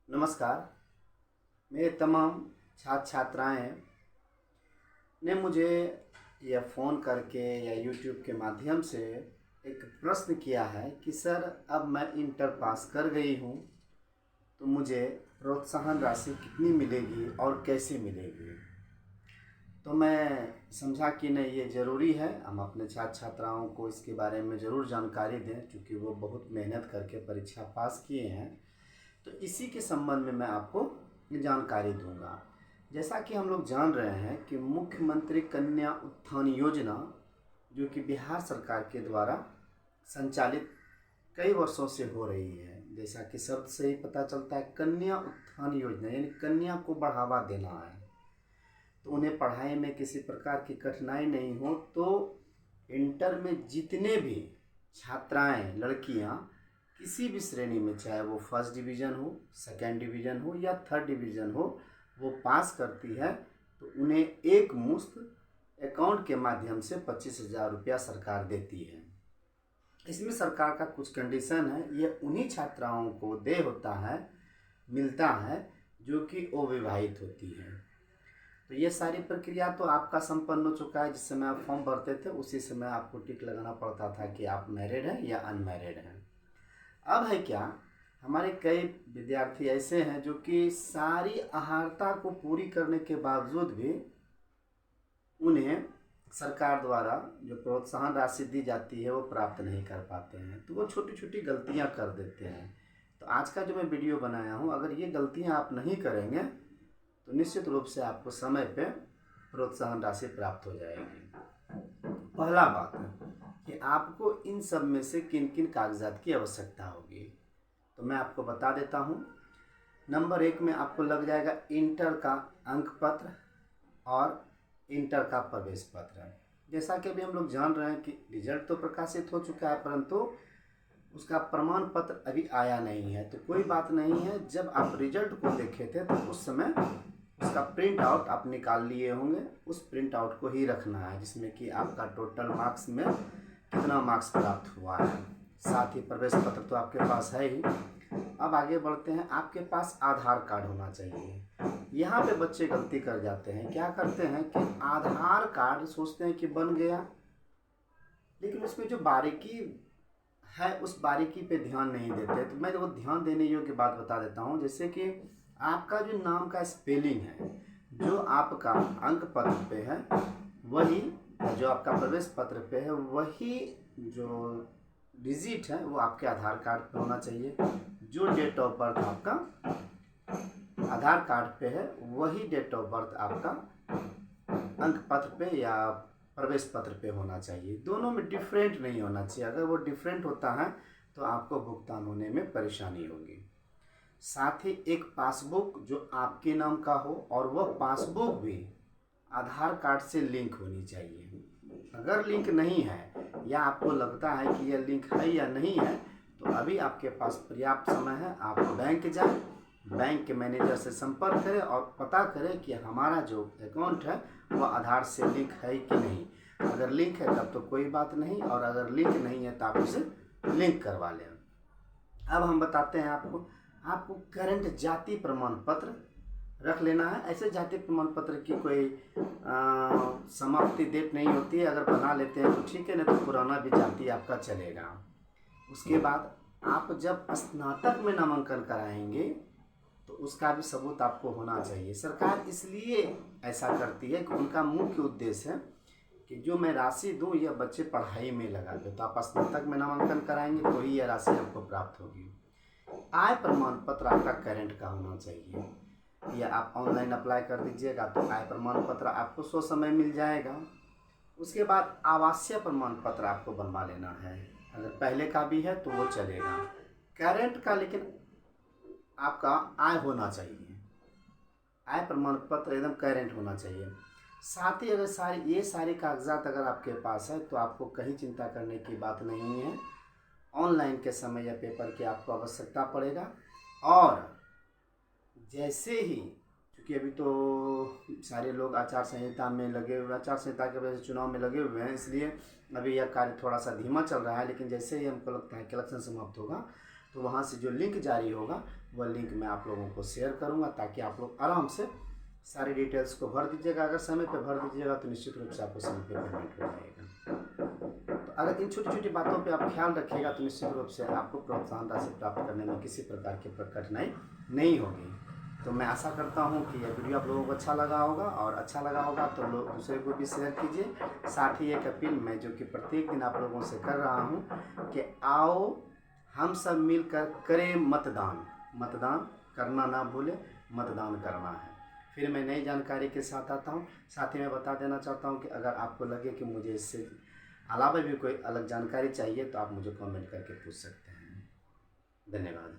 नमस्कार। मेरे तमाम छात्र छात्राएं ने मुझे यह फ़ोन करके या यूट्यूब के माध्यम से एक प्रश्न किया है कि सर, अब मैं इंटर पास कर गई हूँ तो मुझे प्रोत्साहन राशि कितनी मिलेगी और कैसे मिलेगी। तो मैं समझा कि नहीं, ये ज़रूरी है, हम अपने छात्र छात्राओं को इसके बारे में ज़रूर जानकारी दें, क्योंकि वो बहुत मेहनत करके परीक्षा पास किए हैं। तो इसी के संबंध में मैं आपको जानकारी दूंगा। जैसा कि हम लोग जान रहे हैं कि मुख्यमंत्री कन्या उत्थान योजना, जो कि बिहार सरकार के द्वारा संचालित कई वर्षों से हो रही है, जैसा कि शब्द से ही पता चलता है, कन्या उत्थान योजना यानी कन्या को बढ़ावा देना है, तो उन्हें पढ़ाई में किसी प्रकार की कठिनाई नहीं हो। तो इंटर में जितने भी छात्राएं, लड़कियां किसी भी श्रेणी में, चाहे वो फर्स्ट डिवीज़न हो, सेकेंड डिवीज़न हो या थर्ड डिवीज़न हो, वो पास करती है तो उन्हें एक मुश्त अकाउंट के माध्यम से 25,000 रुपया सरकार देती है। इसमें सरकार का कुछ कंडीशन है, ये उन्हीं छात्राओं को मिलता है जो कि अविवाहित होती हैं। तो ये सारी प्रक्रिया तो आपका संपन्न हो चुका है। जिस समय आप फॉर्म भरते थे उसी समय आपको टिक लगाना पड़ता था कि आप मैरिड हैं या अनमैरिड हैं। अब है क्या, हमारे कई विद्यार्थी ऐसे हैं जो कि सारी अहार्ता को पूरी करने के बावजूद भी उन्हें सरकार द्वारा जो प्रोत्साहन राशि दी जाती है वो प्राप्त नहीं कर पाते हैं, तो वो छोटी छोटी गलतियां कर देते हैं। तो आज का जो मैं वीडियो बनाया हूँ, अगर ये गलतियां आप नहीं करेंगे तो निश्चित रूप से आपको समय पे प्रोत्साहन राशि प्राप्त हो जाएगी। पहला बात है कि आपको इन सब में से किन किन कागजात की आवश्यकता होगी, तो मैं आपको बता देता हूँ। नंबर 1 में आपको लग जाएगा इंटर का अंक पत्र और इंटर का प्रवेश पत्र। जैसा कि अभी हम लोग जान रहे हैं कि रिजल्ट तो प्रकाशित हो चुका है, परंतु उसका प्रमाण पत्र अभी आया नहीं है। तो कोई बात नहीं है, जब आप रिजल्ट को देखे थे तो उस समय उसका प्रिंट आउट आप निकाल लिए होंगे, उस प्रिंट आउट को ही रखना है, जिसमें कि आपका टोटल मार्क्स में कितना मार्क्स प्राप्त हुआ है। साथ ही प्रवेश पत्र तो आपके पास है ही। अब आगे बढ़ते हैं, आपके पास आधार कार्ड होना चाहिए। यहाँ पे बच्चे गलती कर जाते हैं, क्या करते हैं कि आधार कार्ड सोचते हैं कि बन गया, लेकिन उसमें जो बारीकी है उस बारीकी पे ध्यान नहीं देते। तो मैं वो ध्यान देने योग्य बात बता देता हूँ, जैसे कि आपका जो नाम का स्पेलिंग है, जो आपका अंक पत्र पे है वही, जो आपका प्रवेश पत्र पे है वही जो डिजिट है वो आपके आधार कार्ड पे होना चाहिए। जो डेट ऑफ बर्थ आपका आधार कार्ड पे है वही डेट ऑफ बर्थ आपका अंक पत्र पे या प्रवेश पत्र पे होना चाहिए। दोनों में डिफरेंट नहीं होना चाहिए। अगर वो डिफरेंट होता है तो आपको भुगतान होने में परेशानी होगी। साथ ही एक पासबुक जो आपके नाम का हो, और वह पासबुक भी आधार कार्ड से लिंक होनी चाहिए। अगर लिंक नहीं है या आपको लगता है कि यह लिंक है या नहीं है, तो अभी आपके पास पर्याप्त समय है। आप बैंक जाएं, बैंक के मैनेजर से संपर्क करें और पता करें कि हमारा जो अकाउंट है वह आधार से लिंक है कि नहीं। अगर लिंक है तब तो कोई बात नहीं, और अगर लिंक नहीं है तो आप उसे लिंक करवा लें। अब हम बताते हैं आपको करंट जाति प्रमाण पत्र रख लेना है। ऐसे जाति प्रमाण पत्र की कोई समाप्ति डेट नहीं होती है। अगर बना लेते हैं तो ठीक है, नहीं तो पुराना भी जाति आपका चलेगा। उसके बाद आप जब स्नातक में नामांकन कराएंगे तो उसका भी सबूत आपको होना चाहिए। सरकार इसलिए ऐसा करती है कि उनका मुख्य उद्देश्य है कि जो मैं राशि दूँ यह बच्चे पढ़ाई में लगा दे। तो आप स्नातक में नामांकन कराएंगे तो ही यह राशि आपको प्राप्त होगी। आय प्रमाण पत्र आपका करेंट का होना चाहिए, या आप ऑनलाइन अप्लाई कर दीजिएगा तो आय प्रमाण पत्र आपको समय मिल जाएगा। उसके बाद आवासीय प्रमाण पत्र आपको बनवा लेना है। अगर पहले का भी है तो वो चलेगा। करेंट का लेकिन आपका आय होना चाहिए, आय प्रमाण पत्र एकदम करेंट होना चाहिए। साथ ही अगर ये सारे कागजात अगर आपके पास है तो आपको कहीं चिंता करने की बात नहीं है। ऑनलाइन के समय या पेपर की आपको आवश्यकता पड़ेगा। और जैसे ही, क्योंकि अभी तो सारे लोग आचार संहिता में लगे हुए, आचार संहिता की वजह से चुनाव में लगे हुए हैं, इसलिए अभी यह कार्य थोड़ा सा धीमा चल रहा है। लेकिन जैसे ही हमको लगता है कि इलेक्शन समाप्त होगा तो वहाँ से जो लिंक जारी होगा वह लिंक मैं आप लोगों को शेयर करूँगा, ताकि आप लोग आराम से सारी डिटेल्स को भर दीजिएगा। अगर समय पे भर दीजिएगा तो निश्चित रूप से आपको समय पे पेमेंट हो जाएगा। तो अगर इन छोटी छोटी बातों पे आप ख्याल रखिएगा तो निश्चित रूप से आपको प्रोत्साहन राशि प्राप्त करने में किसी प्रकार की कठिनाई नहीं होगी। तो मैं आशा करता हूँ कि यह वीडियो आप लोगों को अच्छा लगा होगा, और अच्छा लगा होगा तो लोग दूसरे को भी शेयर कीजिए। साथ ही एक अपील मैं जो कि प्रत्येक दिन आप लोगों से कर रहा हूँ कि आओ हम सब मिलकर करें मतदान। मतदान करना ना भूलें, मतदान करना है। फिर मैं नई जानकारी के साथ आता हूँ। साथ ही मैं बता देना चाहता हूँ कि अगर आपको लगे कि मुझे इससे अलावा भी कोई अलग जानकारी चाहिए तो आप मुझे कमेंट करके पूछ सकते हैं। धन्यवाद।